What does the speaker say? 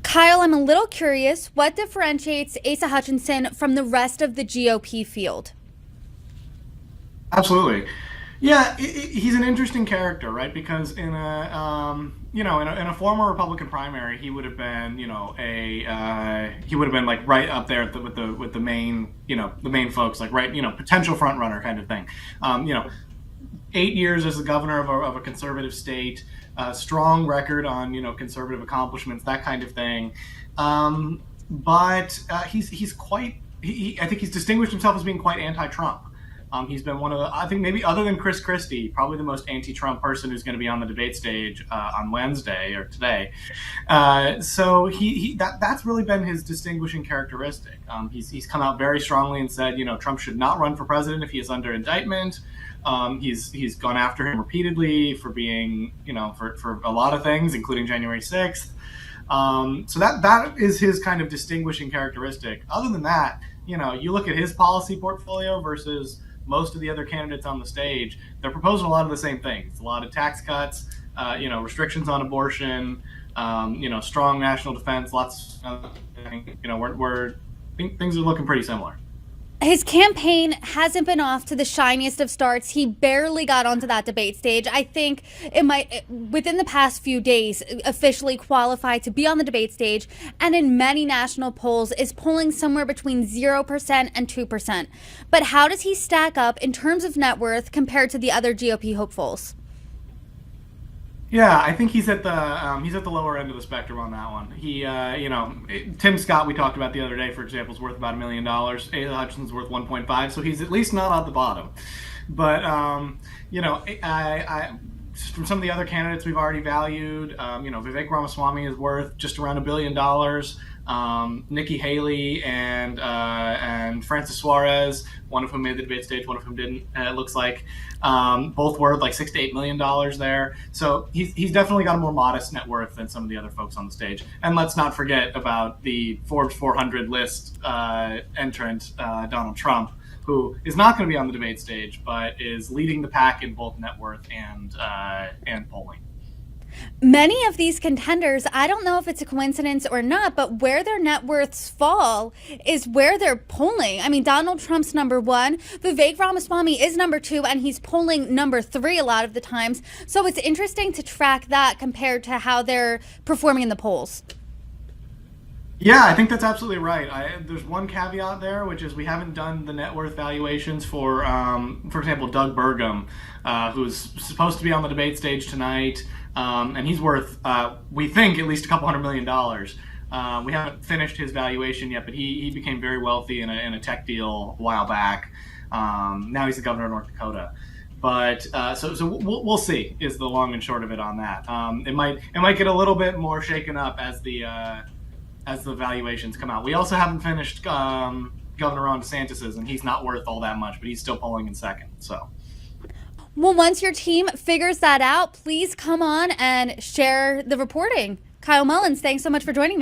Kyle, I'm a little curious. What differentiates Asa Hutchinson from the rest of the GOP field? Absolutely. Yeah, he's an interesting character, right? Because in a former Republican primary, he would have been, he would have been like right up there with the main, the main folks, like right, potential front runner kind of thing. Um, you know, 8 years as the governor of a conservative state, strong record on conservative accomplishments, that kind of thing. But he's quite. I think he's distinguished himself as being quite anti-Trump. He's been one of the, I think maybe other than Chris Christie, probably the most anti-Trump person who's going to be on the debate stage on Wednesday or today. So that's really been his distinguishing characteristic. He's come out very strongly and said, Trump should not run for president if he is under indictment. He's gone after him repeatedly for being, for a lot of things, including January 6th. So that is his kind of distinguishing characteristic. Other than that, you look at his policy portfolio versus most of the other candidates on the stage, they're proposing a lot of the same things. A lot of tax cuts, restrictions on abortion, strong national defense, lots of, things are looking pretty similar. His campaign hasn't been off to the shiniest of starts. He barely got onto that debate stage. I think it might, within the past few days, officially qualify to be on the debate stage, and in many national polls is polling somewhere between 0% and 2%. But how does he stack up in terms of net worth compared to the other GOP hopefuls? Yeah, I think he's at the lower end of the spectrum on that one. Tim Scott we talked about the other day, for example, is worth about $1 million. Asa Hutchinson's worth 1.5, so he's at least not at the bottom. But from some of the other candidates we've already valued, Vivek Ramaswamy is worth just around $1 billion. Nikki Haley and Francis Suarez, one of whom made the debate stage, one of whom didn't. It looks like both worth like $6 to $8 million there. So he's definitely got a more modest net worth than some of the other folks on the stage. And let's not forget about the Forbes 400 list entrant, Donald Trump, who is not going to be on the debate stage, but is leading the pack in both net worth and polling. Many of these contenders, I don't know if it's a coincidence or not, but where their net worths fall is where they're polling. I mean, Donald Trump's number one, Vivek Ramaswamy is number two, and he's polling number three a lot of the times. So it's interesting to track that compared to how they're performing in the polls. Yeah, I think that's absolutely right. There's one caveat there, which is we haven't done the net worth valuations for example, Doug Burgum, who's supposed to be on the debate stage tonight, and he's worth, we think, at least a couple $100 million. We haven't finished his valuation yet, but he became very wealthy in a tech deal a while back. Now he's the governor of North Dakota. But so we'll see is the long and short of it on that. It might get a little bit more shaken up as the valuations come out. We also haven't finished Governor Ron DeSantis's, and he's not worth all that much, but he's still polling in second. So, Well, once your team figures that out, please come on and share the reporting. Kyle Mullins, thanks so much for joining me.